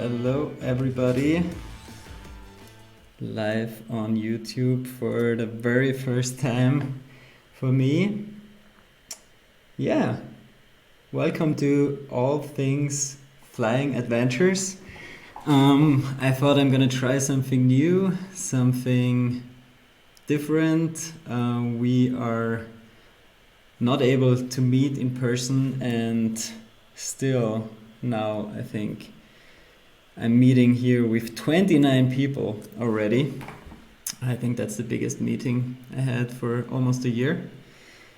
Hello everybody, live on YouTube for the very first time for me. Yeah, welcome to All Things Flying Adventures. I thought I'm gonna try something new, something different. We are not able to meet in person, and still now I think I'm meeting here with 29 people already. I think that's the biggest meeting I had for almost a year.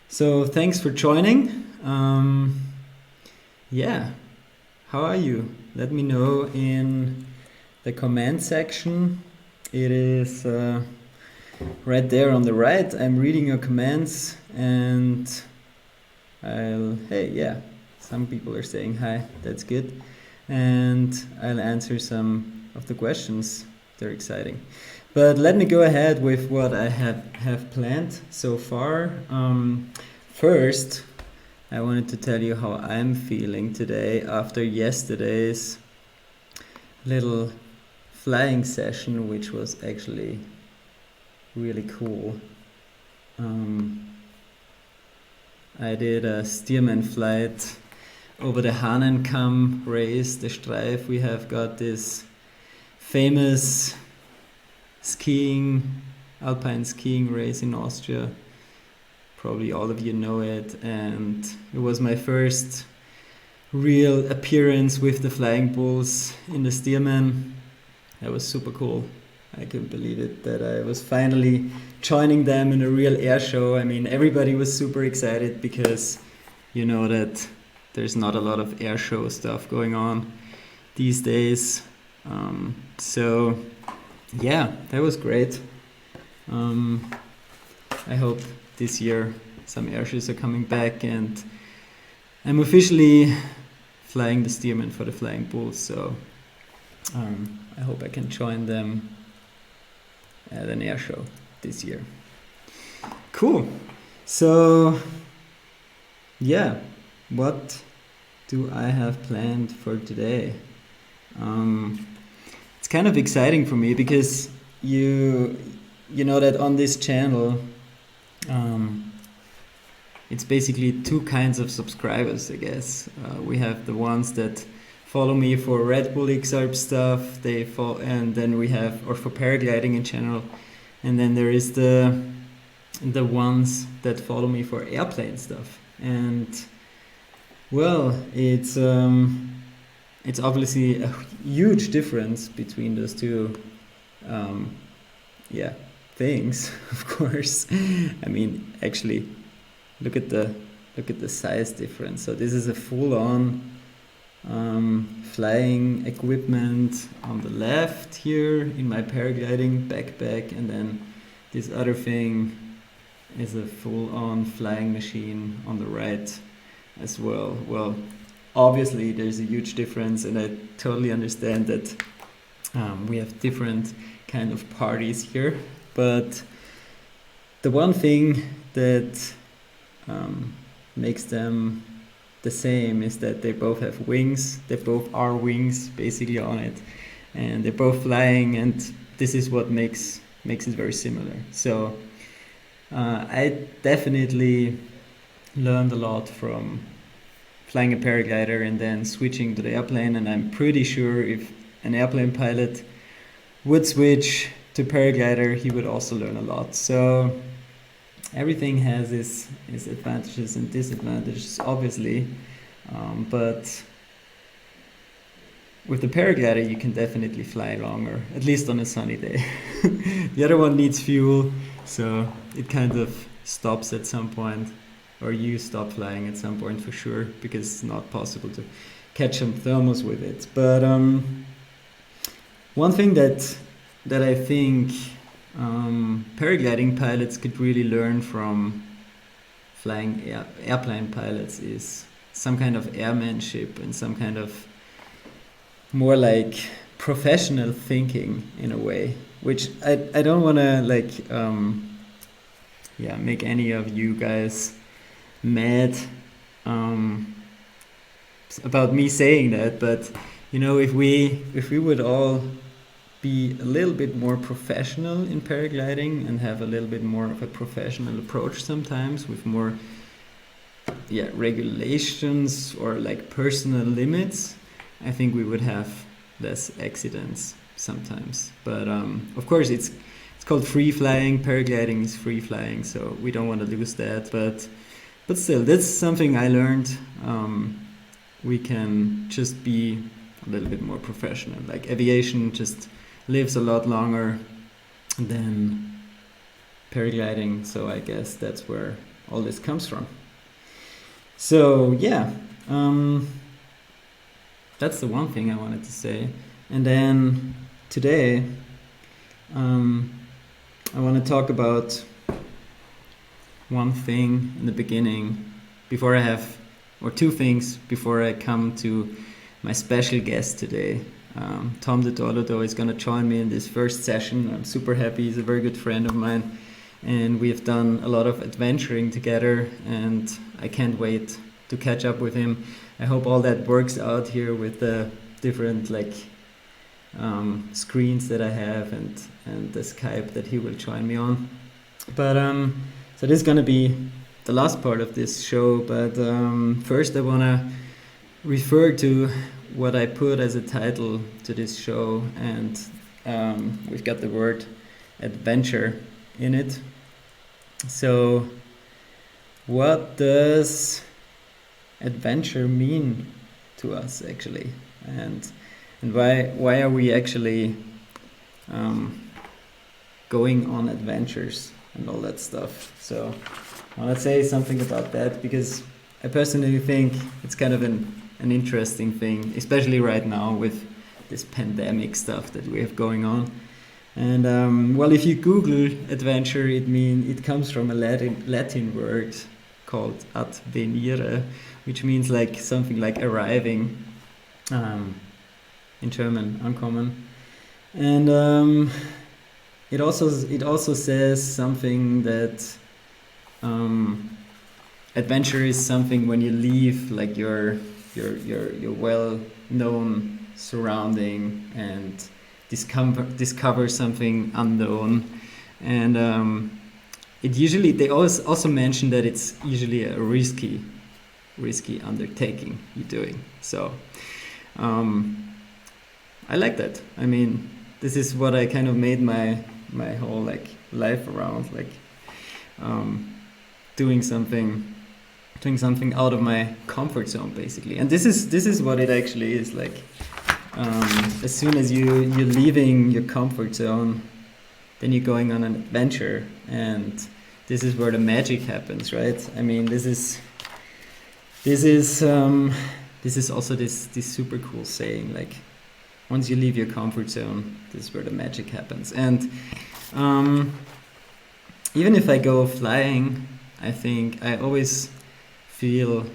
So thanks for joining. Yeah, how are you? Let me know in the comment section. It is right there on the right. I'm reading your comments and some people are saying hi, that's good. And I'll answer some of the questions. They're exciting. But let me go ahead with what I have planned so far. First, I wanted to tell you how I'm feeling today after yesterday's little flying session, which was actually really cool. I did a Stearman flight over the Hahnenkamm race, the Streif. We have got this famous alpine skiing race in Austria. Probably all of you know it, and it was my first real appearance with the Flying Bulls in the Stearman. That was super cool. I couldn't believe it that I was finally joining them in a real air show. I mean, everybody was super excited because you know that there's not a lot of air show stuff going on these days. So yeah, that was great. I hope this year some air shows are coming back, and I'm officially flying the Stearman for the Flying Bulls, so I hope I can join them at an air show this year. Cool. So yeah, what do I have planned for today? It's kind of exciting for me because you know that on this channel it's basically two kinds of subscribers, I guess. We have the ones that follow me for Red Bull XRP stuff, and then we have, or for paragliding in general, and then there is the ones that follow me for airplane stuff. And well, it's obviously a huge difference between those two things, of course. I mean, actually, look at the size difference. So this is a full-on flying equipment on the left here in my paragliding backpack, and then this other thing is a full-on flying machine on the right as well. Well, obviously there's a huge difference, and I totally understand that we have different kind of parties here, but the one thing that makes them the same is that they both have wings. They both are wings basically on it, and they're both flying, and this is what makes it very similar. So I definitely learned a lot from flying a paraglider and then switching to the airplane, and I'm pretty sure if an airplane pilot would switch to paraglider, he would also learn a lot. So everything has its advantages and disadvantages, obviously, but with the paraglider you can definitely fly longer, at least on a sunny day. The other one needs fuel, so it kind of stops at some point, or you stop flying at some point for sure, because it's not possible to catch some thermals with it. But one thing that I think paragliding pilots could really learn from flying airplane pilots is some kind of airmanship and some kind of more like professional thinking in a way, which I don't want to make any of you guys mad about me saying that, but if we would all be a little bit more professional in paragliding and have a little bit more of a professional approach sometimes with more regulations or like personal limits, I think we would have less accidents sometimes. But of course it's called free flying. Paragliding is free flying, so we don't want to lose that. But still, that's something I learned. We can just be a little bit more professional. Like aviation just lives a lot longer than paragliding, so I guess that's where all this comes from. So that's the one thing I wanted to say. And then today I want to talk about one thing in the beginning two things before I come to my special guest today. Tom de Dorlodot is going to join me in this first session. I'm super happy. He's a very good friend of mine, and we've done a lot of adventuring together, and I can't wait to catch up with him. I hope all that works out here with the different screens that I have and the Skype that he will join me on. But so this is going to be the last part of this show, but first I want to refer to what I put as a title to this show, and we've got the word adventure in it. So what does adventure mean to us actually, and why are we actually going on adventures and all that stuff? So I want to say something about that because I personally think it's kind of an interesting thing, especially right now with this pandemic stuff that we have going on. And if you Google adventure, it comes from a Latin word called advenire, which means like something like arriving, in German, ankommen. And it also says something that adventure is something when you leave like your well-known surrounding and discover something unknown. And they also mention that it's usually a risky undertaking you're doing. So I like that. I mean, this is what I kind of made my whole like life around, like doing something out of my comfort zone, basically. And this is what it actually is like. As soon as you're leaving your comfort zone, then you're going on an adventure, and this is where the magic happens, right? I mean, this is also this super cool saying, like, once you leave your comfort zone, this is where the magic happens. And even if I go flying, I think I always feel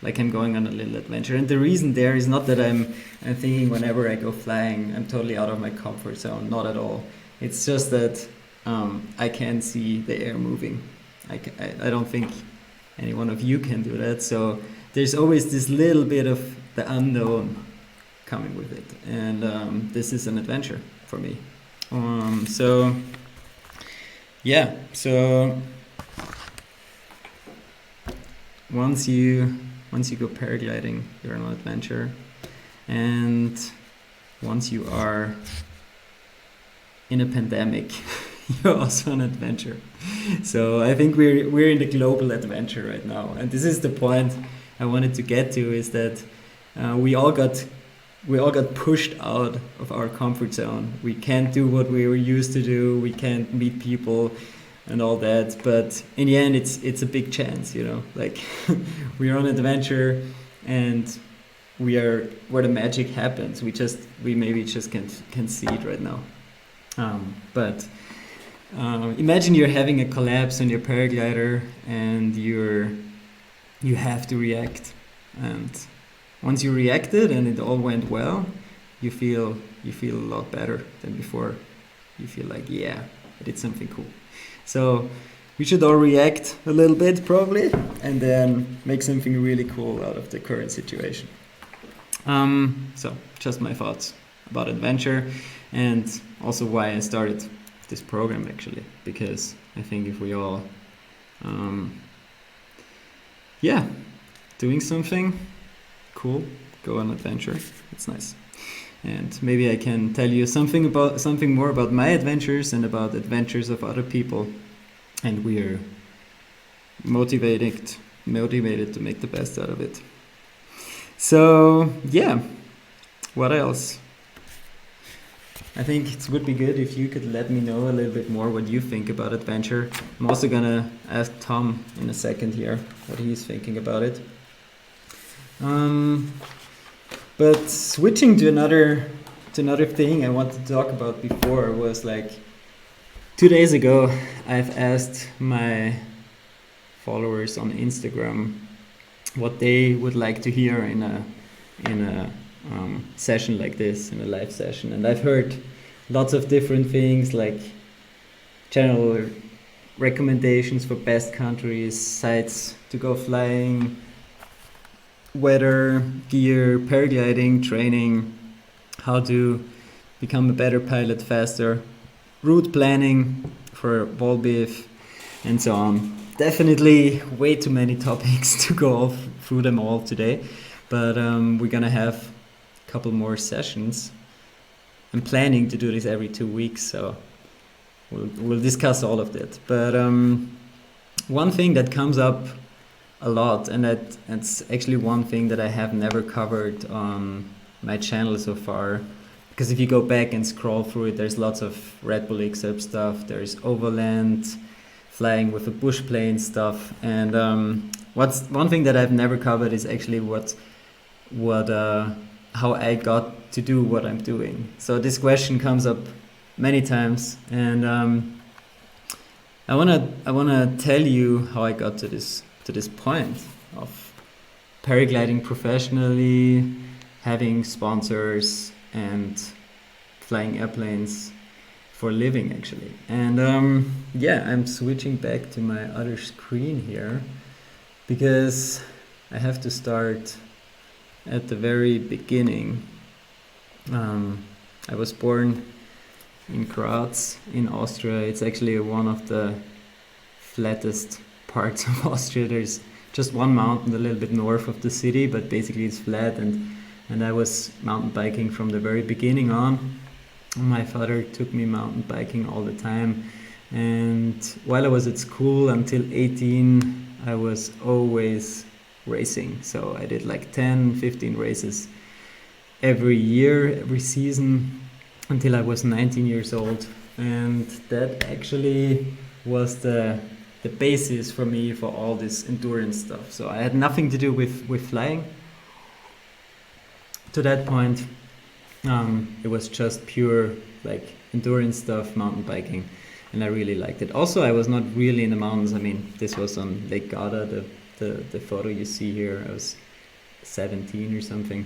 like I'm going on a little adventure. And the reason there is not that I'm thinking whenever I go flying, I'm totally out of my comfort zone. Not at all. It's just that I can see the air moving. I don't think any one of you can do that. So there's always this little bit of the unknown coming with it. And this is an adventure for me. So once you go paragliding, you're on an adventure, and once you are in a pandemic, you're also on an adventure. So I think we're in the global adventure right now, and this is the point I wanted to get to, is that we all got pushed out of our comfort zone. We can't do what we were used to do. We can't meet people and all that, but in the end it's a big chance, like we're on an adventure and we are where the magic happens. We maybe just can't see it right now. But imagine you're having a collapse on your paraglider and you have to react, and once you reacted and it all went well, you feel a lot better than before. You feel like, yeah, I did something cool. So we should all react a little bit, probably, and then make something really cool out of the current situation. So just my thoughts about adventure, and also why I started this program actually, because I think if we all, yeah, doing something cool, go on adventure, it's nice. And maybe I can tell you something more about my adventures and about adventures of other people, and we are motivated to make the best out of it. So yeah, what else? I think it would be good if you could let me know a little bit more what you think about adventure. I'm also gonna ask Tom in a second here what he's thinking about it. But switching to another thing I wanted to talk about before was like 2 days ago I've asked my followers on Instagram what they would like to hear in a session like this, in a live session, and I've heard lots of different things like general recommendations for best countries, sites to go flying, weather, gear, paragliding, training, how to become a better pilot faster, route planning for Volbeef, and so on. Definitely way too many topics to go through them all today, but we're gonna have a couple more sessions. I'm planning to do this every 2 weeks, so we'll discuss all of that. But one thing that comes up a lot, and that's actually one thing that I have never covered on my channel so far, because if you go back and scroll through it, there's lots of Red Bull XUP stuff, there's overland, flying with a bush plane stuff, and what's one thing that I've never covered is actually how I got to do what I'm doing. So this question comes up many times, and I wanna tell you how I got to this point of paragliding professionally, having sponsors, and flying airplanes for a living actually. And yeah, I'm switching back to my other screen here because I have to start at the very beginning. I was born in Graz in Austria. It's actually one of the flattest parts of Austria. There's just one mountain a little bit north of the city, but basically it's flat, and I was mountain biking from the very beginning on. My father took me mountain biking all the time, and while I was at school until 18, I was always racing. So I did like 10-15 races every year, every season, until I was 19 years old, and that actually was the basis for me for all this endurance stuff. So I had nothing to do with flying to that point. It was just pure like endurance stuff, mountain biking, and I really liked it. Also, I was not really in the mountains. I mean, this was on Lake Garda, the photo you see here. I was 17 or something.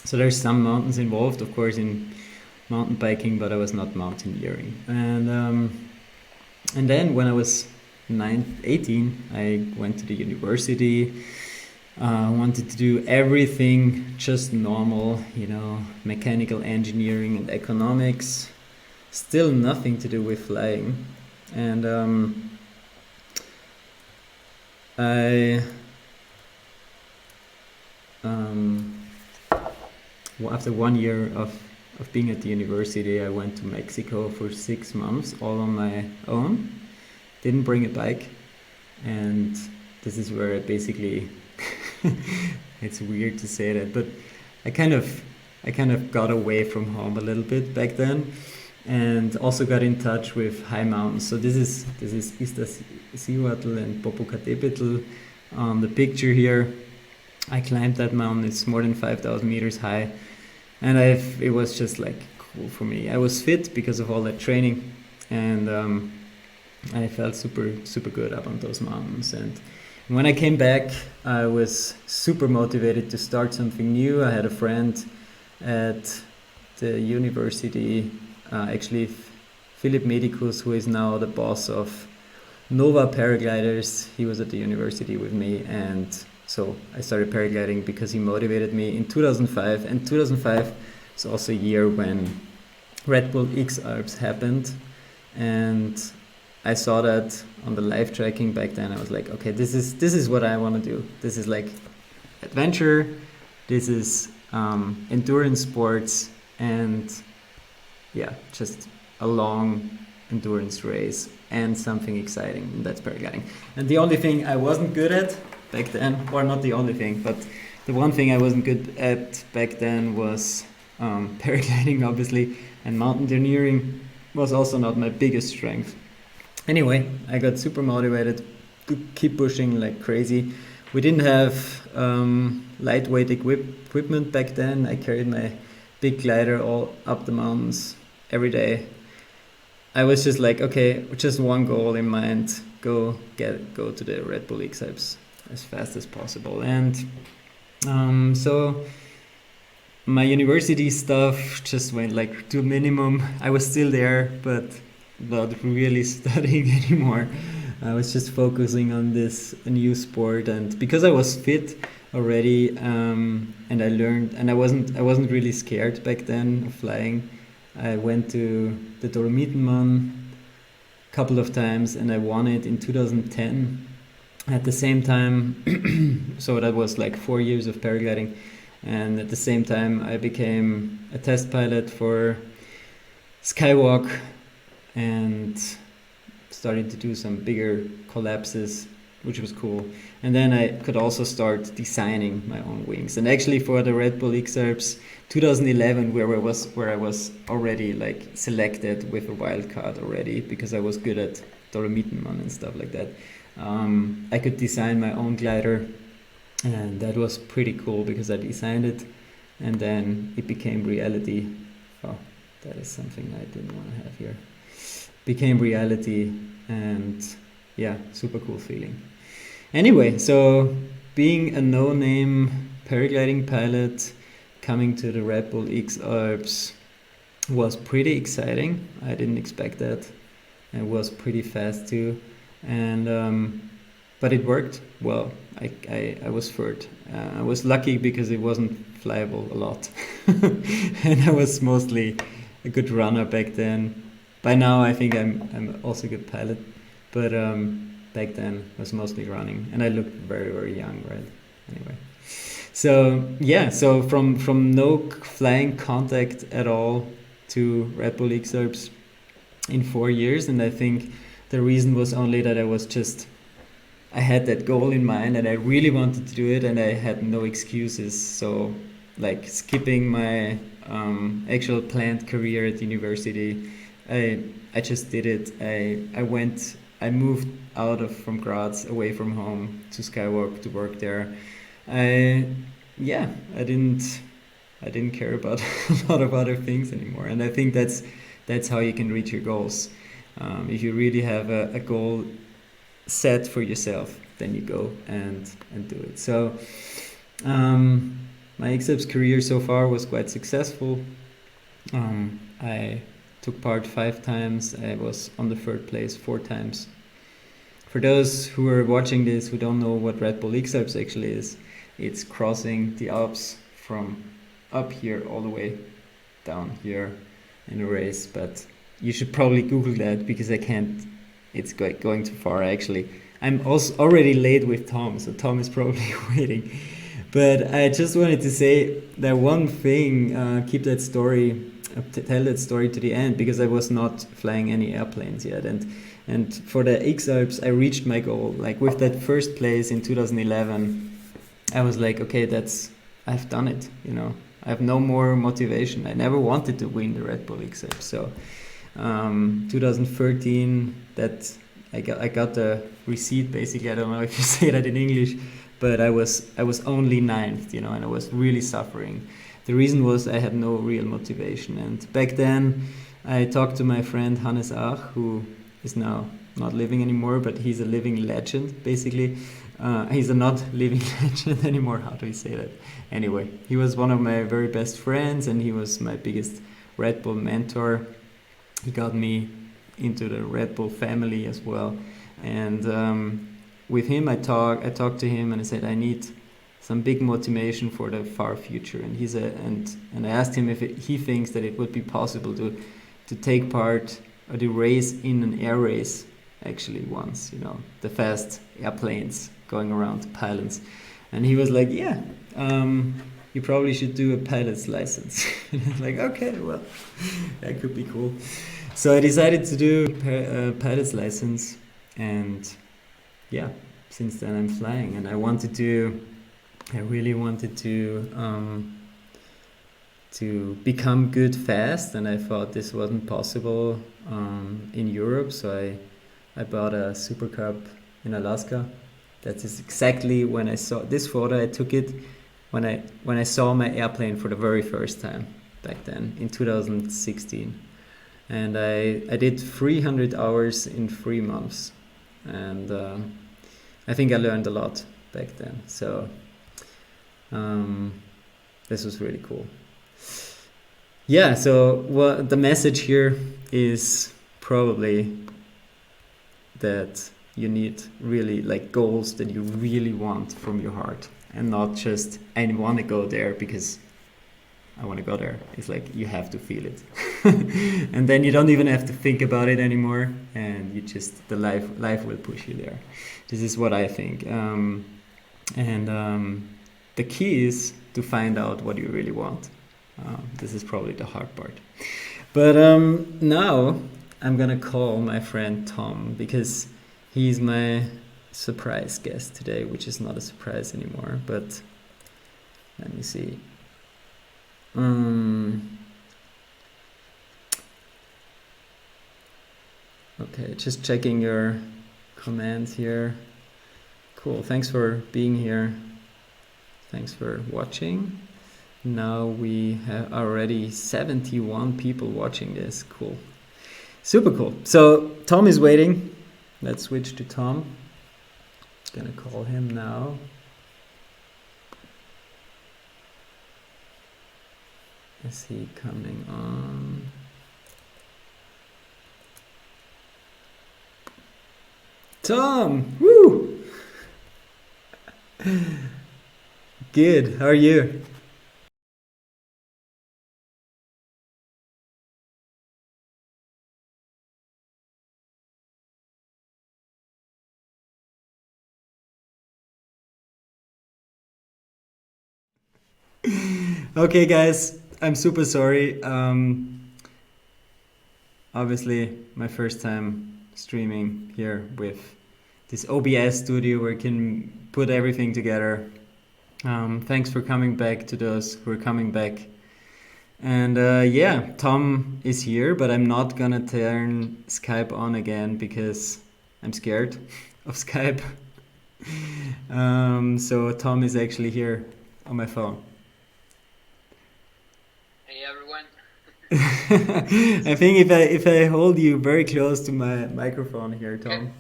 So there's some mountains involved, of course, in mountain biking, but I was not mountaineering. And then when I was 18, I went to the university. Wanted to do everything just normal, mechanical engineering and economics. Still nothing to do with flying. And after 1 year of being at the university, I went to Mexico for 6 months, all on my own. Didn't bring a bike, and this is where I basically it's weird to say that, but I kind of got away from home a little bit back then, and also got in touch with high mountains. So this is Iztaccíhuatl and Popocatépetl on the picture here. I climbed that mountain. It's more than 5,000 meters high, and it was just like cool for me. I was fit because of all that training, and I felt super good up on those mountains. And when I came back, I was super motivated to start something new. I had a friend at the university, actually Philip Medicus, who is now the boss of Nova Paragliders. He was at the university with me, and So I started paragliding because he motivated me in 2005, and 2005 is also a year when Red Bull X Alps happened, and I saw that on the live tracking back then. I was like, okay, this is what I want to do. This is like adventure, this is endurance sports, and yeah, just a long endurance race and something exciting, and that's paragliding. And the only thing I wasn't good at back then, or not the only thing, but the one thing I wasn't good at back then was paragliding, obviously, and mountaineering was also not my biggest strength. Anyway, I got super motivated to keep pushing like crazy. We didn't have lightweight equipment back then. I carried my big glider all up the mountains every day. I was just like, okay, just one goal in mind: go to the Red Bull X Alps as fast as possible. And so my university stuff just went like to minimum. I was still there, but not really studying anymore. I was just focusing on this new sport, and because I was fit already, and I learned, and I wasn't really scared back then of flying. I went to the Dolomitenmann a couple of times, and I won it in 2010. At the same time, so that was like 4 years of paragliding, and at the same time I became a test pilot for Skywalk and started to do some bigger collapses, which was cool. And then I could also start designing my own wings. And actually for the Red Bull X Alps 2011, where I was already like selected with a wild card already, because I was good at Dolomitenmann and stuff like that. I could design my own glider, and that was pretty cool because I designed it, and then it became reality. Oh, that is something I didn't want to have here. Became reality, and yeah, super cool feeling. Anyway, so being a no-name paragliding pilot, coming to the Red Bull X Alps was pretty exciting. I didn't expect that. It was pretty fast too, and but it worked well. I was third. I was lucky because it wasn't flyable a lot, and I was mostly a good runner back then. By now, I think I'm also a good pilot, but back then I was mostly running, and I looked very, very young, right? Anyway, so yeah, so from no flying contact at all to Red Bull X Alps in 4 years, and I think the reason was only that I had that goal in mind, and I really wanted to do it, and I had no excuses. So, like skipping my actual planned career at university, I just did it. I moved from Graz, away from home, to Skywalk to work there. I didn't care about a lot of other things anymore, and I think that's how you can reach your goals. If you really have a goal set for yourself, then you go and do it. So my X Alps career so far was quite successful. I took part 5 times. I was on the 3rd place 4 times. For those who are watching this who don't know what Red Bull X Alps actually is, it's crossing the Alps from up here all the way down here in a race. But you should probably Google that, because I can't. It's going too far actually. I'm also already late with Tom, so Tom is probably waiting. But I just wanted to say that one thing, tell that story to the end, because I was not flying any airplanes yet, and for the X Alps I reached my goal. Like with that 1st place in 2011, I was like, okay, I've done it, I have no more motivation. I never wanted to win the Red Bull X Alps. So 2013, that I got the receipt basically. I don't know if you say that in English, but I was only 9th, and I was really suffering. The reason was I had no real motivation, and back then I talked to my friend Hannes Ach, who is now not living anymore, but he's a living legend basically. He's a not living legend anymore. How do you say that? Anyway, he was one of my very best friends, and he was my biggest Red Bull mentor. He got me into the Red Bull family as well, and with him I talked to him, and I said I need some big motivation for the far future. And and I asked him if he thinks that it would be possible to take part or to race in an air race actually once, the fast airplanes going around, the pilots. And he was like, yeah, you probably should do a pilot's license. And I was like, okay, well, that could be cool. So I decided to do a pilot's license, and yeah, since then I'm flying, and I really wanted to become good fast, and I thought this wasn't possible in Europe, so I bought a Super Cup in Alaska. That is exactly when I saw this photo. I took it when I saw my airplane for the very first time back then in 2016, and I did 300 hours in 3 months, and I think I learned a lot back then. So this was really cool. Yeah, so the message here is probably that you need really like goals that you really want from your heart, and not just I want to go there because I want to go there. It's like you have to feel it. And then you don't even have to think about it anymore, and you just the life will push you there. This is what I think. The key is to find out what you really want. This is probably the hard part. But now I'm gonna call my friend Tom, because he's my surprise guest today, which is not a surprise anymore. But let me see. Okay, just checking your comments here. Cool, thanks for being here. Thanks for watching. Now we have already 71 people watching this. Cool. Super cool. So Tom is waiting. Let's switch to Tom. Gonna call him now. Is he coming on? Tom! Woo! Good. How are you? Okay, guys, I'm super sorry. Obviously, my first time streaming here with this OBS studio where you can put everything together. Thanks for coming back to those who are coming back. And yeah, Tom is here, but I'm not gonna turn Skype on again because I'm scared of Skype. So Tom is actually here on my phone. Hey everyone. I think if I hold you very close to my microphone here, Tom,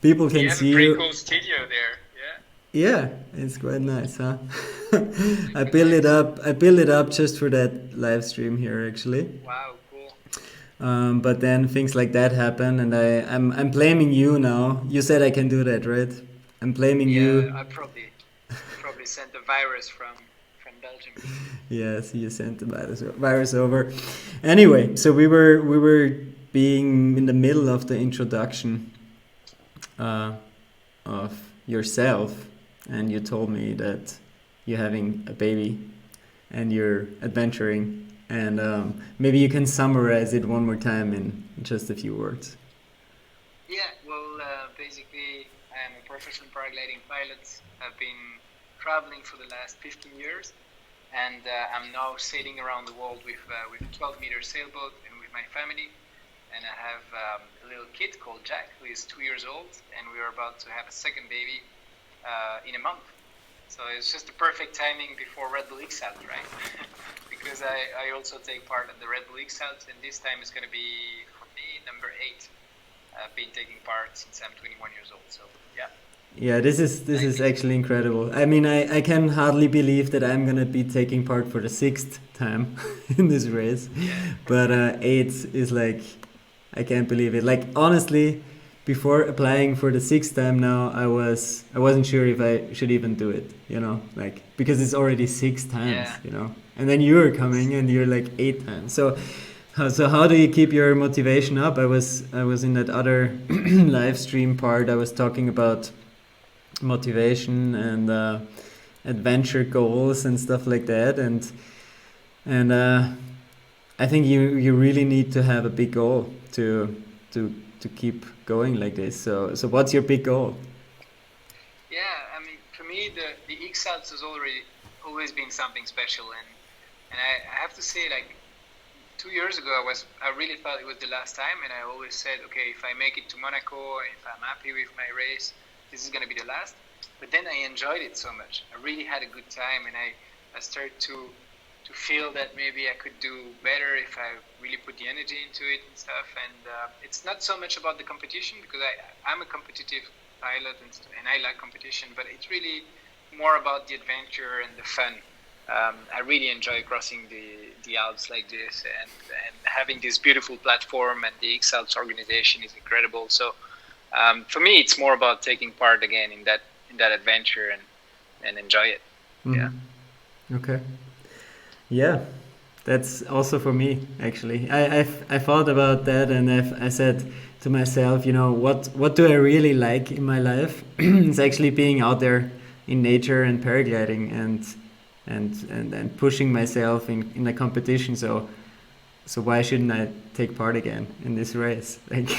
people can You have see a pretty you. cool studio there, yeah? Yeah, it's quite nice, huh? I built it up. I built it up just for that live stream here, actually. Wow, cool. But then things like that happen, and I'm blaming you now. You said I can do that, right? I'm blaming Yeah, you. I probably sent a virus from Belgium. Yes, you sent the virus over. Anyway, so we were being in the middle of the introduction of yourself, and you told me that you're having a baby and you're adventuring, and maybe you can summarize it one more time in just a few words. Yeah, well, basically, I am a professional paragliding pilot. I've been traveling for the last 15 years, and I'm now sailing around the world with a 12-meter sailboat and with my family. And I have a little kid called Jack, who is 2 years old, and we are about to have a second baby in a month. So it's just the perfect timing before Red Bull X out, right? Because I also take part in the Red Bull X out, and this time is going to be, for me, number 8. I've been taking part since I'm 21 years old, so yeah. Yeah, this is actually incredible. I mean, I can hardly believe that I'm gonna be taking part for the sixth time in this race, Yeah. but eight is like I can't believe it. Like honestly, before applying for the sixth time now, I wasn't sure if I should even do it, you know, like because it's already six times, Yeah. you know, and then you're coming and you're like eight times. So how do you keep your motivation up? I was in that other live stream part. I was talking about motivation and adventure goals and stuff like that, and I think you really need to have a big goal to keep going like this. So what's your big goal? Yeah, I mean, for me, the X-Alps has always been something special, and I have to say, like 2 years ago, I really thought it was the last time, and I always said, okay, if I make it to Monaco, if I'm happy with my race, this is going to be the last. But then I enjoyed it so much. I really had a good time, and I started to feel that maybe I could do better if I really put the energy into it and stuff. And it's not so much about the competition, because I'm a competitive pilot and I like competition, but it's really more about the adventure and the fun. I really enjoy crossing the Alps like this, and having this beautiful platform, and the X-Alps organization is incredible. So for me, it's more about taking part again in that adventure and enjoy it. Yeah. Okay. Yeah, that's also for me actually. I thought about that, and I said to myself, you know, what do I really like in my life? It's actually being out there in nature and paragliding and pushing myself in a competition. So why shouldn't I take part again in this race? Like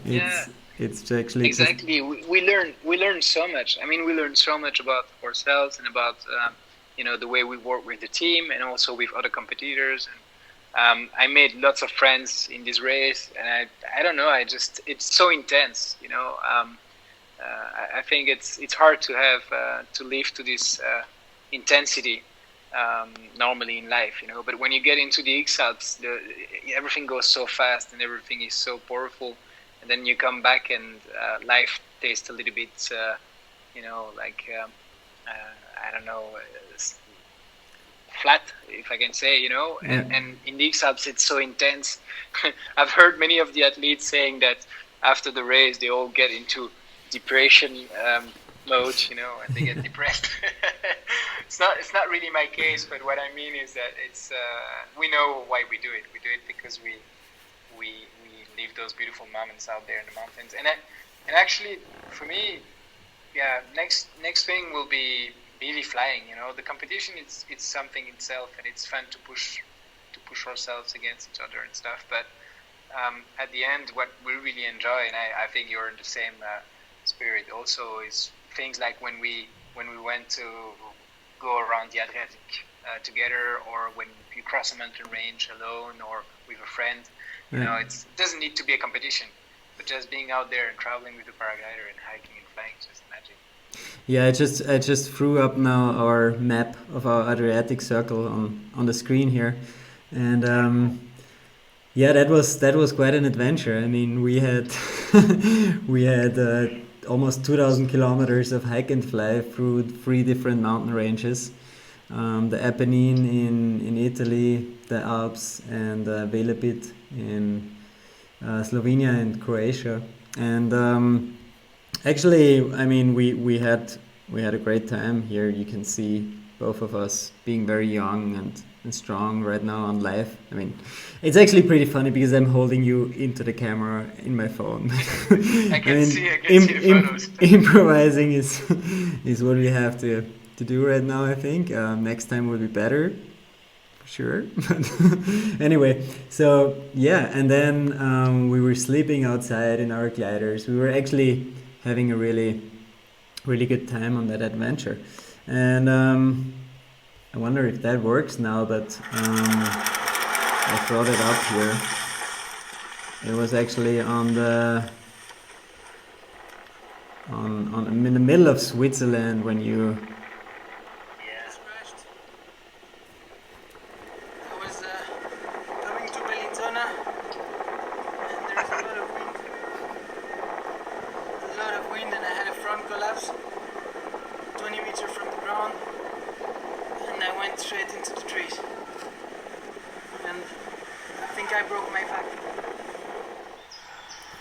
Yeah. it's actually just Exactly. We learn so much. I mean, we learn so much about ourselves and about the way we work with the team and also with other competitors. And I made lots of friends in this race, and I don't know. It's so intense. I think it's hard to have to live to this intensity normally in life. But when you get into the X-Alps, everything goes so fast and everything is so powerful. And then you come back and life tastes a little bit, like I don't know, flat, if I can say, And in the X-Alps it's so intense. I've heard many of the athletes saying that after the race they all get into depression mode, and they get depressed. It's not really my case, but what I mean is that it's we know why we do it. We do it because we live those beautiful moments out there in the mountains. And actually, for me, yeah, next thing will be BV flying. The competition it's something itself, and it's fun to push ourselves against each other and stuff. But at the end, what we really enjoy, and I think you're in the same spirit also, is things like when we went to go around the Adriatic together, or when you cross a mountain range alone or with a friend. It doesn't need to be a competition, but just being out there and traveling with the paraglider and hiking and flying is just magic. Yeah, I just threw up now our map of our Adriatic Circle on the screen here, and yeah, that was quite an adventure. I mean, we had we had almost 2,000 kilometers of hike and fly through 3 different mountain ranges. The Apennine in Italy, the Alps, and Velebit in Slovenia and Croatia. And actually, I mean, we had a great time here. You can see both of us being very young and strong right now on live. I mean, it's actually pretty funny because I'm holding you into the camera in my phone. I can see the photos. Improvising is what we have to do right now. I think next time will be better. Sure. Anyway, so yeah, and then we were sleeping outside in our gliders. We were actually having a really, really good time on that adventure, and I wonder if that works now. But I brought it up here. It was actually in the middle of Switzerland when you.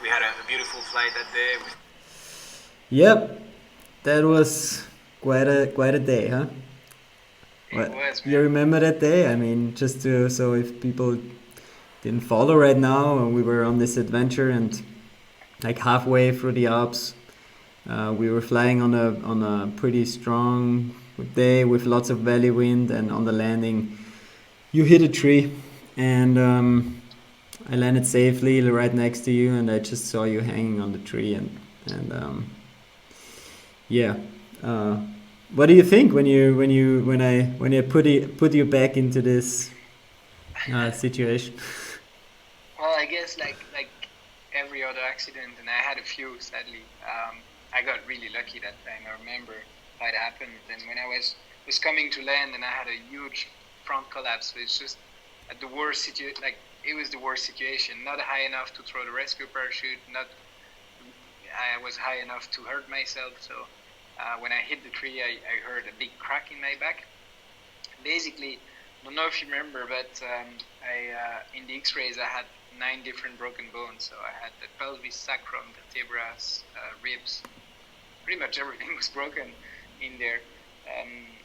we had a beautiful flight that day. Yep, that was quite a day, huh? It What was, you man. remember that day? I mean, just to so if people didn't follow right now, we were on this adventure and like halfway through the Alps, we were flying on a pretty strong day with lots of valley wind, and on the landing, you hit a tree, and I landed safely right next to you, and I just saw you hanging on the tree, and yeah. Uh, what do you think when I put you back into this situation? Well, I guess like every other accident, and I had a few, sadly. I got really lucky that time. I remember how it happened. And when I was coming to land, and I had a huge front collapse. So it's just at the worst situation. Like it was the worst situation. Not high enough to throw the rescue parachute. Not I was high enough to hurt myself. So when I hit the tree, I heard a big crack in my back. Basically, I don't know if you remember, but in the X-rays I had 9 different broken bones. So I had the pelvis, sacrum, vertebra, ribs. Pretty much everything was broken in there,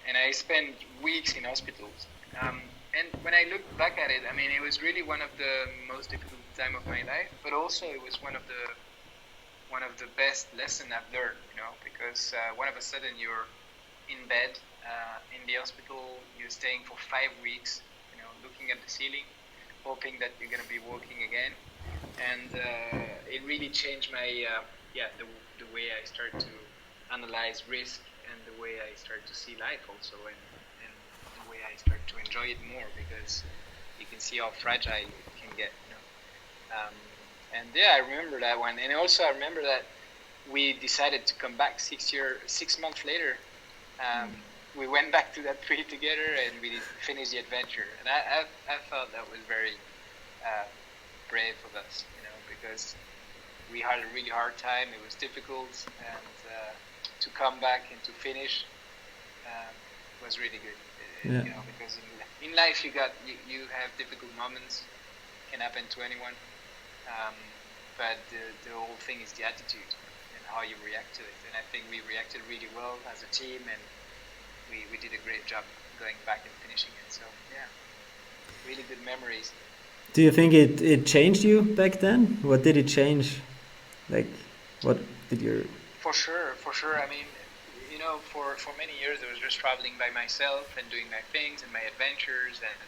and I spent weeks in hospitals. And when I look back at it, I mean, it was really one of the most difficult time of my life, but also it was one of the best lesson I've learned. Because one of a sudden you're in bed in the hospital, you're staying for 5 weeks, looking at the ceiling, hoping that you're gonna be walking again, and it really changed my the way I started to analyze risk, and the way I started to see life also, and the way I started to enjoy it more, because you can see how fragile it can get. And yeah, I remember that one, and also I remember that we decided to come back 6 months later. We went back to that tree together, and we finished the adventure. And I felt that was very brave of us, because we had a really hard time. It was difficult, and to come back and to finish was really good. Yeah. Because in life you have difficult moments, can happen to anyone, but the whole thing is the attitude and how you react to it. And I think we reacted really well as a team, and we did a great job going back and finishing it. So yeah, really good memories. Do you think it changed you back then? What did it change? Like, what did your For sure. I mean, for many years I was just traveling by myself and doing my things and my adventures, and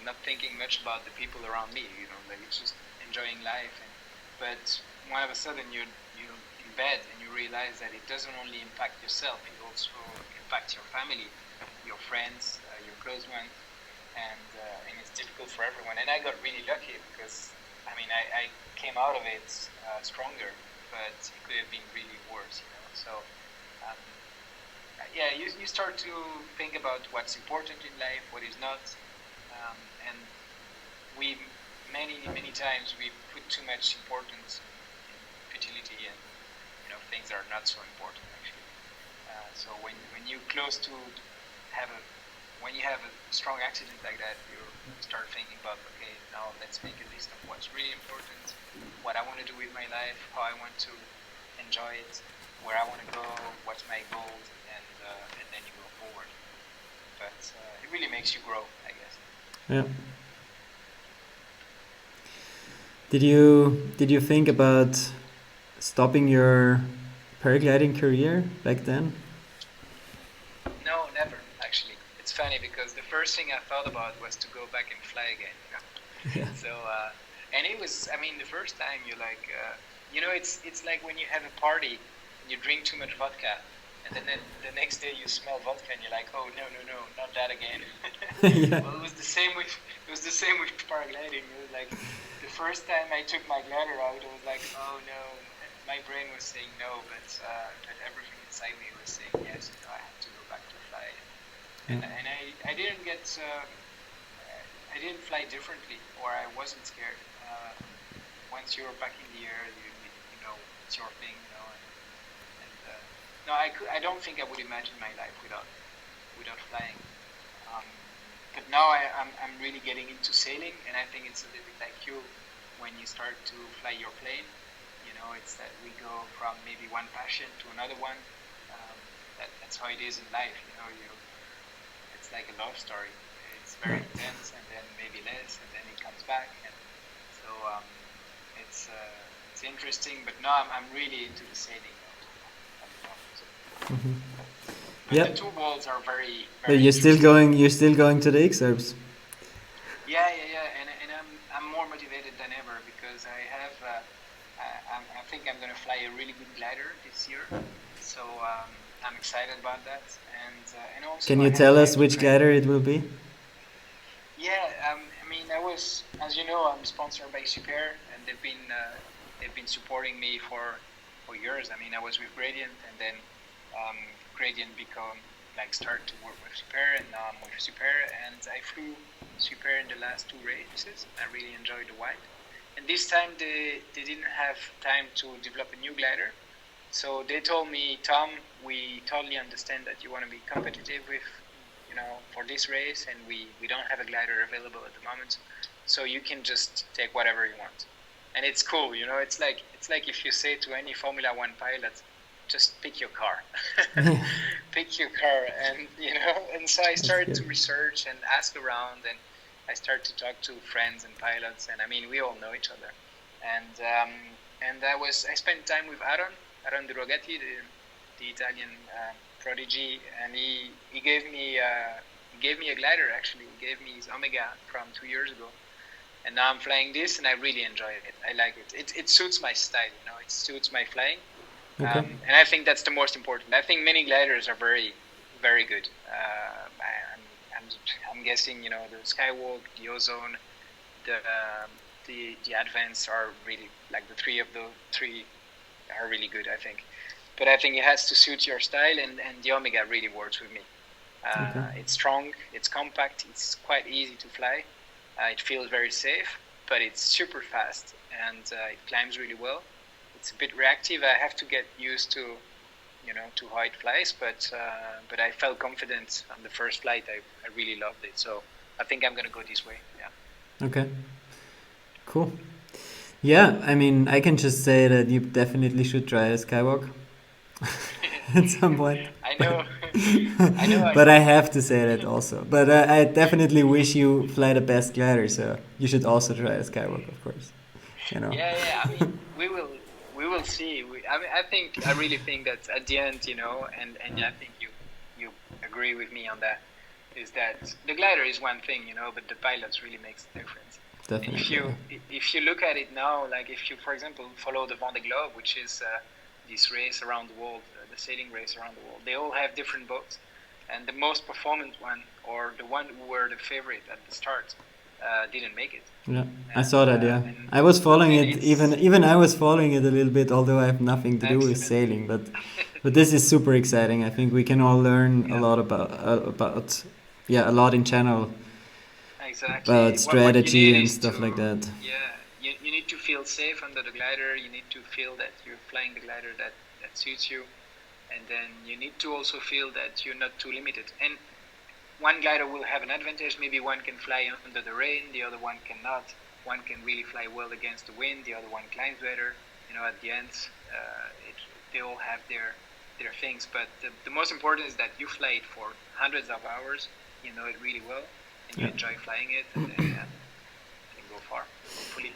not thinking much about the people around me. Like it's just enjoying life. But all of a sudden you're in bed, and you realize that it doesn't only impact yourself; it also impacts your family, your friends, your close ones, and it's difficult for everyone. And I got really lucky, because I mean I came out of it stronger, but it could have been really worse. So yeah, you start to think about what's important in life, what is not, and we many times we put too much importance in futility, and things are not so important actually. So when you close to when you have a strong accident like that, you start thinking about, okay, now let's make a list of what's really important, what I want to do with my life, how I want to enjoy it, where I want to go, what's my goals, and then you go forward. But it really makes you grow, I guess. yeah? Did you think about stopping your paragliding career back then? No, never, actually. It's funny, because the first thing I thought about was to go back and fly again. Yeah. So, and it was, I mean, the first time you're like, it's like when you have a party and you drink too much vodka, and then the next day you smell vodka and you're like, oh no, not that again. Yeah. Well, it was the same with paragliding. It was like the first time I took my glider out, it was like, oh no. My brain was saying no, but everything inside me was saying yes. I had to go back to fly, and I didn't get I didn't fly differently, or I wasn't scared. Once you're back in the air, you know it's your thing, and no, I don't think I would imagine my life without flying. Um, but now I'm really getting into sailing, and I think it's a little bit like you when you start to fly your plane. It's that we go from maybe one passion to another one. Um, that's how it is in life. It's like a love story. It's very Yeah. intense, and then maybe less, and then it comes back. And so it's interesting. But now I'm really into the sailing at the moment. Hmm. But Yeah. the two worlds are very But very you're still interesting. going. You're still going to the exurbs. Yeah. And I'm more motivated than ever because I think I'm gonna fly a really good glider this year. So I'm excited about that, and also Can I you have tell time us to which train. glider it will be? Yeah, I mean, as you know, I'm sponsored by Super, and they've been supporting me for years. I mean, I was with Gradient, and then Gradient started to work with Super, and now I'm with Super, and I flew Super in the last two races. I really enjoyed the white, and this time they didn't have time to develop a new glider, so they told me, Tom, we totally understand that you want to be competitive with, for this race, and we don't have a glider available at the moment, so you can just take whatever you want. And it's cool, it's like if you say to any Formula One pilot, just pick your car, Yeah, pick your car, and so I that's started to good. research and ask around, and I started to talk to friends and pilots, and I mean we all know each other, and I spent time with Aaron De Rogati, the Italian prodigy, and he gave me a glider. Actually, he gave me his Omega from 2 years ago, and now I'm flying this, and I really enjoy it. I like it. It suits my style. It suits my flying, Okay. and I think that's the most important. I think many gliders are very, very good. I'm guessing the Skywalk, the Ozone, the Advance are really like the three are really good. I think, but I think it has to suit your style, and the Omega really works with me. Okay. It's strong, it's compact, it's quite easy to fly. It feels very safe, but it's super fast, and it climbs really well. It's a bit reactive. I have to get used to how it flies, but I felt confident on the first flight. I really loved it, so I think I'm gonna go this way. Yeah. Okay. Cool. Yeah, I mean, I can just say that you definitely should try a skywalk at some point. I But, know, I know. but I have to say that also. But I definitely wish you fly the best glider, so you should also try a skywalk, of course. You know. Yeah. I mean, we will see. I really think that at the end, and I think you agree with me on that, is that the glider is one thing, but the pilots really makes the difference. And if Definitely, you yeah. if you look at it now, like if you, for example, follow the Vendée Globe, which is this race around the world, the sailing race around the world, they all have different boats, and the most performant one, or the one who were the favorite at the start, didn't make it. Yeah, I and saw that. uh, Yeah, and I was following and it. it's Even I was following it a little bit, although I have nothing to do with excellent. sailing. But this is super exciting. I think we can all learn a Yeah, lot about yeah, a lot in general exactly. about What you need strategy and is stuff like that. you need to feel safe under the glider. You need to feel that you're flying the glider that suits you, and then you need to also feel that you're not too limited. And one glider will have an advantage. Maybe one can fly under the rain, the other one cannot. One can really fly well against the wind, the other one climbs better. At the end, they all have their things. But the most important is that you fly it for hundreds of hours. You know it really well, and you Yeah. enjoy flying it, and then can go far, hopefully.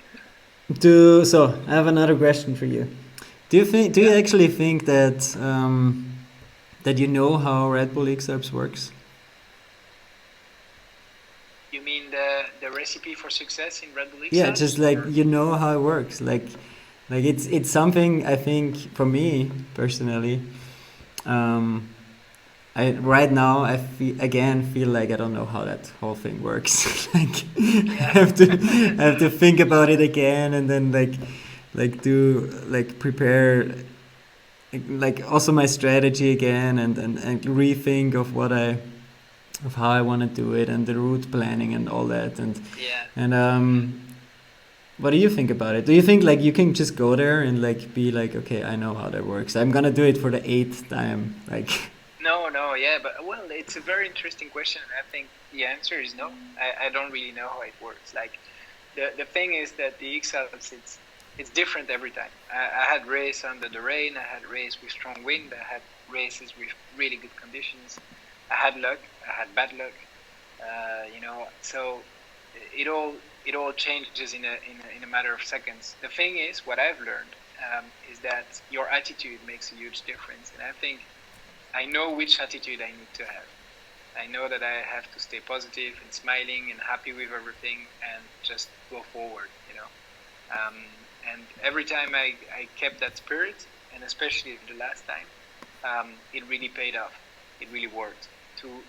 So I have another question for you. Do you Yeah. actually think that that you know how Red Bull X-Ups works? You mean the recipe for success in Red Bull Yeah, X-Ups, just like or? you know how it works. Like it's something I think for me personally. Um, I right now again feel like I don't know how that whole thing works. Like Yeah. I have to think about it again and then do like prepare like also my strategy again and rethink of of how I want to do it and the route planning and all that Yeah. and Mhm. what do you think about it? Do you think like you can just go there and like be like, okay, I know how that works. I'm gonna do it for the eighth time. Like, No, yeah, but well, it's a very interesting question. I think the answer is no. I don't really know how it works. Like the thing is that the X-Ups, it's different every time. I had race under the rain. I had race with strong wind. I had races with really good conditions. I had luck. I had bad luck. So it all changes in a matter of seconds. The thing is, what I've learned is that your attitude makes a huge difference, and I think I know which attitude I need to have. I know that I have to stay positive and smiling and happy with everything and just go forward, and every time I kept that spirit, and especially the last time, it really paid off. It really worked.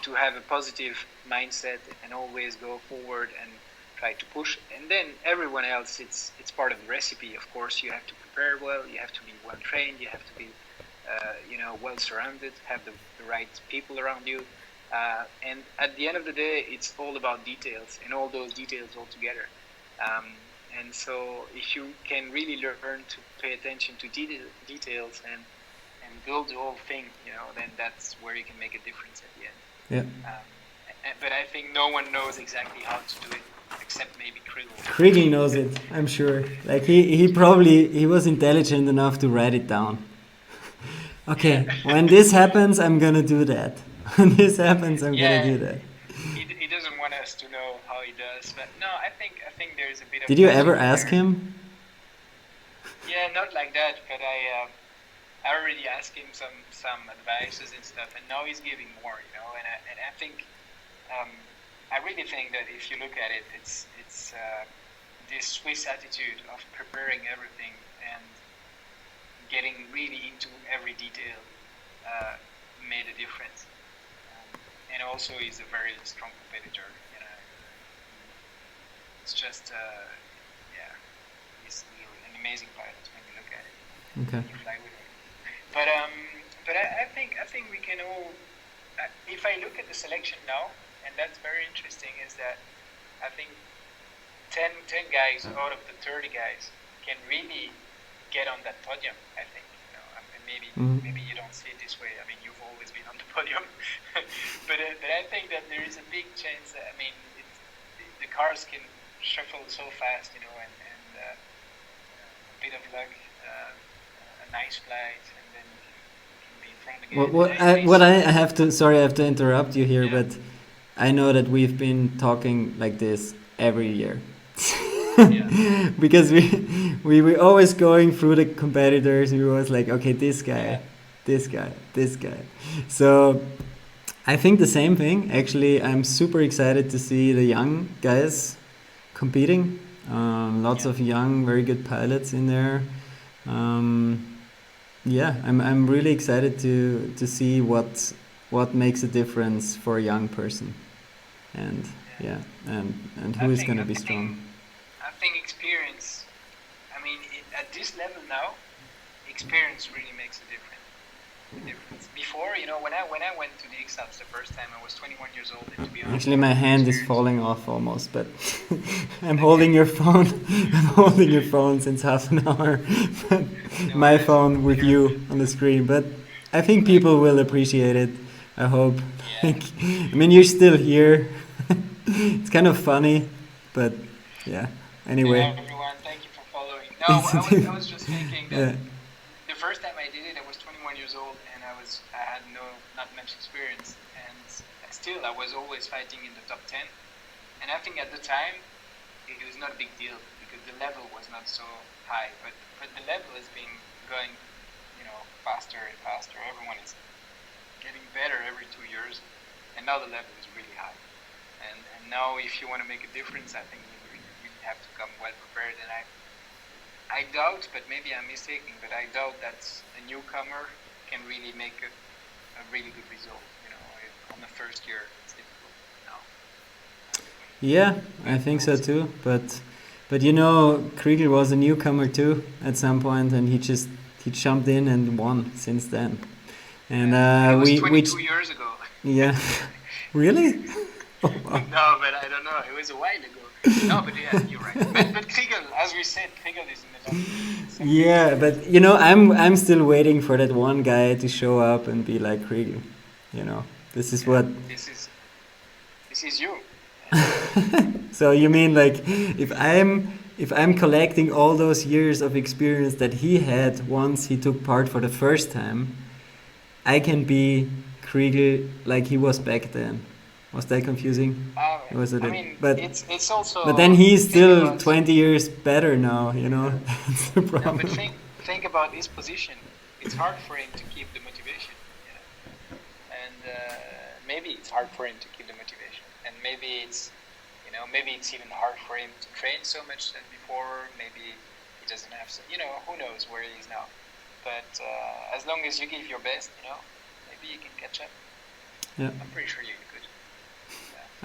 To have a positive mindset and always go forward and try to push. And then everyone else, it's part of the recipe. Of course, you have to prepare well. You have to be well trained. You have to be, well surrounded. Have the right people around you. And at the end of the day, it's all about details and all those details all together. And so if you can really learn to pay attention to details and build the whole thing, then that's where you can make a difference at the end. Yeah. But I think no one knows exactly how to do it except maybe Kriegel. Kriegel knows it, I'm sure. Like he was intelligent enough to write it down. Okay, when this happens, I'm gonna do that. When this happens, I'm gonna do that. He doesn't want us to know how he does, but no, I think there's a bit of. Did you ever ask him? Yeah, not like that, but I already asked him some advices and stuff, and now he's giving more, and I think I really think that if you look at it, it's this Swiss attitude of preparing everything and getting really into every detail made a difference. And also, he's a very strong competitor. It's just, he's an amazing pilot when you look at it. Okay. You fly with him. But I think we can all. If I look at the selection now, and that's very interesting, is that I think 10 guys out of the 30 guys can really get on that podium. I think, maybe you don't see it this way. I mean, you've always been on the podium, but I think that there is a big chance that the cars can shuffle so fast, and a bit of luck, a nice flight, and then you can be in front again. I have to interrupt you here, but I know that we've been talking like this every year. Because we were always going through the competitors. We were always like, okay, this guy. So I think the same thing. Actually, I'm super excited to see the young guys competing. Lots of young, very good pilots in there. I'm really excited to see what makes a difference for a young person, and who is going to be strong. I think experience. I mean, at this level now, experience really makes a difference. Before, when I went to the X-Alps the first time, I was 21 years old, and to be honest, actually, my hand is falling off almost, but I'm holding your phone. I'm holding your phone since half an hour. My phone with you on the screen, but I think people will appreciate it. I hope. I mean, you're still here. It's kind of funny, but yeah. Anyway. Yeah, everyone, thank you for following. No, I was just thinking that the first time I did it, I was 21 years old, and I had not much experience, and still I was always fighting in the top 10. And I think at the time it was not a big deal because the level was not so high, but the level has been going, faster and faster. Everyone is getting better every 2 years, and now the level is really high. And now, if you want to make a difference, I think you really have to come well prepared. And I doubt, but maybe I'm mistaken, but I doubt that a newcomer can really make a really good result. On the first year, it's difficult. Yeah, I think so too. But Kriegel was a newcomer too at some point, and he jumped in and won since then. And it was 22 years ago. Yeah, really? Oh, wow. No, but I don't know. It was a while ago. No, but yeah, you're right. But Kriegel, as we said, Kriegel is in the top. Yeah, but I'm still waiting for that one guy to show up and be like Kriegel. This is what. This is you. So you mean like if I'm if I'm collecting all those years of experience that he had once he took part for the first time, I can be Kriegel like he was back then. Was that confusing? Was it? I mean, But it's but then also he's think still about 20 years better now. That's the no, but problem. think about his position. It's hard for him to keep the motivation, and maybe it's hard for him to keep the motivation, and maybe it's even hard for him to train so much than before. Maybe he doesn't have so, who knows where he is now. But as long as you give your best, maybe you can catch up. Yeah, I'm pretty sure you could.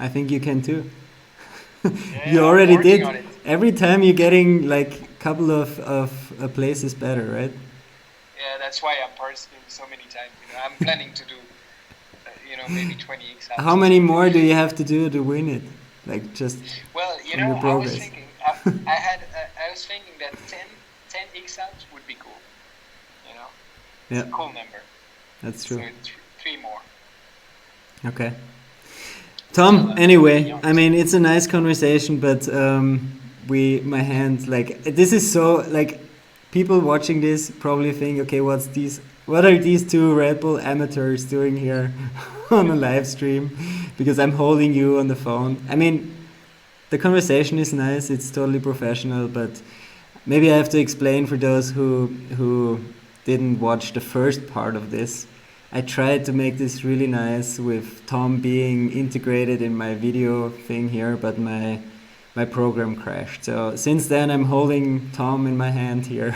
I think you can too. Yeah, You I'm already working did. on it. Every time you're getting like a couple of places better, right? Yeah, that's why I'm participating so many times. I'm planning to do, maybe 20 exams. How many more do you have to do to win it? Like just Well, from your I was progress. thinking, I was thinking that 10 exams would be cool. It's Yeah, a cool number. that's So true. it's 3 more. Okay. Still, Tom, I'm anyway, young. I mean, it's a nice conversation, but my hand, like, this is so, like, people watching this probably think, okay, what are these two Red Bull amateurs doing here on a live stream? Because I'm holding you on the phone. I mean, the conversation is nice, it's totally professional, but maybe I have to explain for those who didn't watch the first part of this. I tried to make this really nice with Tom being integrated in my video thing here, but my program crashed. So since then I'm holding Tom in my hand here.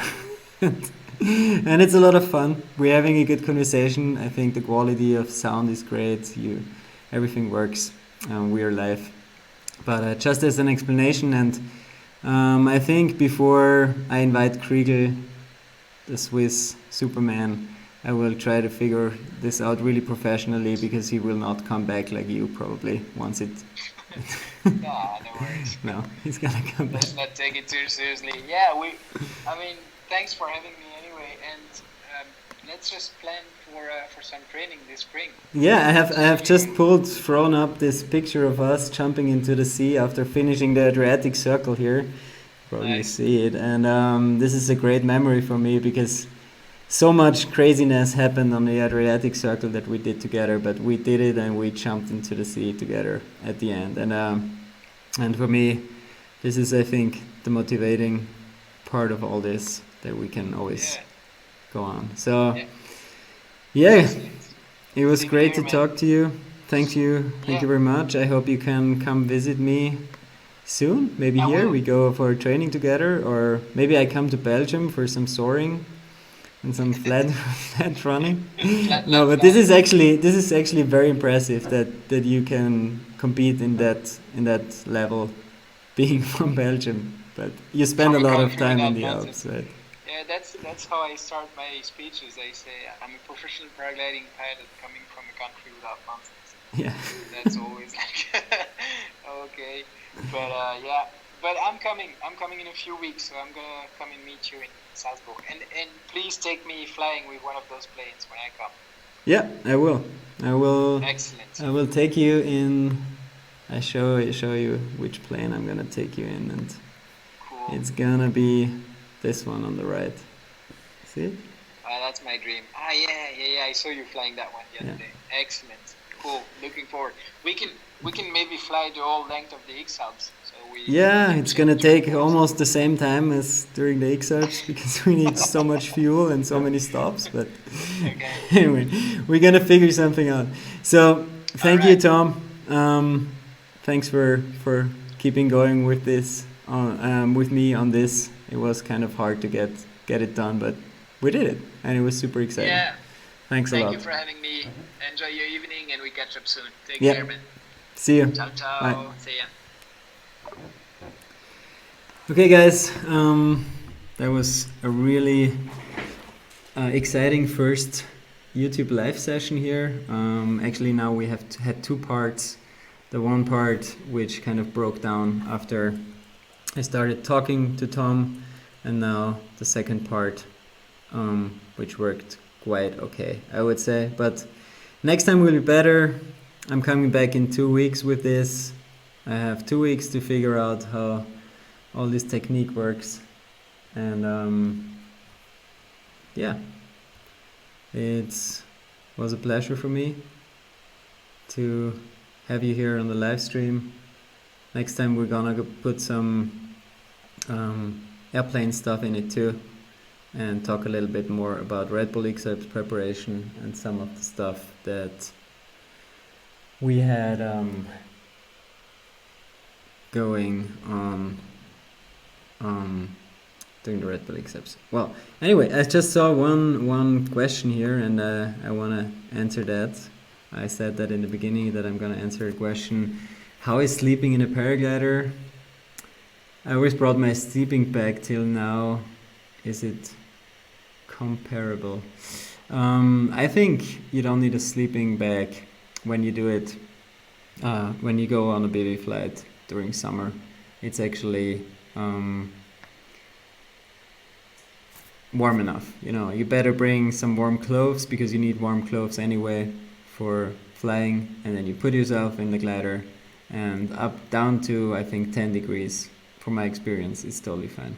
And it's a lot of fun. We're having a good conversation. I think the quality of sound is great. Everything works. We are live. But just as an explanation, and I think before I invite Kriegel, the Swiss Superman, I will try to figure this out really professionally, because he will not come back like you probably once it. Nah, no worries. No, he's gonna come back. Let's not take it too seriously. Yeah, thanks for having me anyway, and let's just plan for some training this spring. Yeah, I have just thrown up this picture of us jumping into the sea after finishing the Adriatic Circle here. Probably Nice. see it, and this is a great memory for me, because so much craziness happened on the Adriatic Circle that we did together, but we did it and we jumped into the sea together at the end. And for me, this is, I think, the motivating part of all this, that we can always go on. So, yeah, Excellent. it was Same great here, to man. talk to you. Thank you very much. I hope you can come visit me soon. Maybe I here will. we go for training together, or maybe I come to Belgium for some soaring and some flat running. No, but this is actually very impressive that you can compete in that level, being from Belgium. But you spend a From a lot of country time in without the mountains. Alps, right? Yeah, that's how I start my speeches. I say I'm a professional paragliding pilot coming from a country without mountains. Yeah. That's always like okay, but yeah. But I'm coming. I'm coming in a few weeks, so I'm gonna come and meet you in Salzburg. And please take me flying with one of those planes when I come. Yeah, I will. Excellent. I will take you in. I show you which plane I'm gonna take you in, and Cool. it's gonna be this one on the right. See it? That's my dream. Yeah. I saw you flying that one the other day. Excellent. Cool. Looking forward. We can maybe fly the whole length of the X-Alps. So Yeah, it's gonna take almost the same time as during the X-Alps, because we need so much fuel and so many stops. But Okay. anyway, we're gonna figure something out. So thank you, Tom. Thanks for keeping going with this, with me on this. It was kind of hard to get it done, but we did it, and it was super exciting. Yeah. Thanks a lot. Thank you for having me. Enjoy your evening, and we catch up soon. Take Yeah. care, man. See you. Ciao, ciao. Bye. See ya. Okay, guys, that was a really exciting first YouTube live session here. Actually, now we have had two parts. The one part which kind of broke down after I started talking to Tom, and now the second part, which worked quite okay, I would say. But next time will be better. I'm coming back in 2 weeks with this. I have 2 weeks to figure out how all this technique works. And yeah, it was a pleasure for me to have you here on the live stream. Next time we're gonna put some airplane stuff in it too, and talk a little bit more about Red Bull X-Apps preparation and some of the stuff that we had going on doing the Red Bull X-Apps. Well, anyway, I just saw one question here, and I want to answer that. I said that in the beginning that I'm going to answer a question. How is sleeping in a paraglider? I always brought my sleeping bag till now. Is it comparable? I think you don't need a sleeping bag when you do it, when you go on a baby flight during summer. It's actually warm enough. You better bring some warm clothes, because you need warm clothes anyway for flying, and then you put yourself in the glider, and up down to I think 10 degrees from my experience it's totally fine.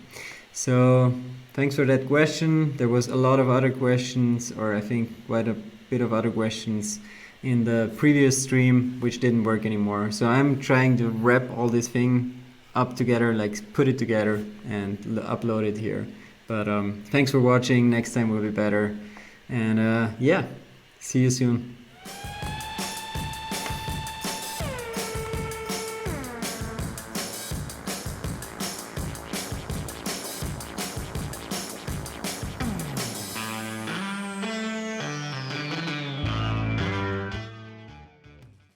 So thanks for that question. There was a lot of other questions, or I think quite a bit of other questions in the previous stream which didn't work anymore. So I'm trying to wrap all this thing up together, like put it together and upload it here. But thanks for watching. Next time will be better. And yeah, see you soon.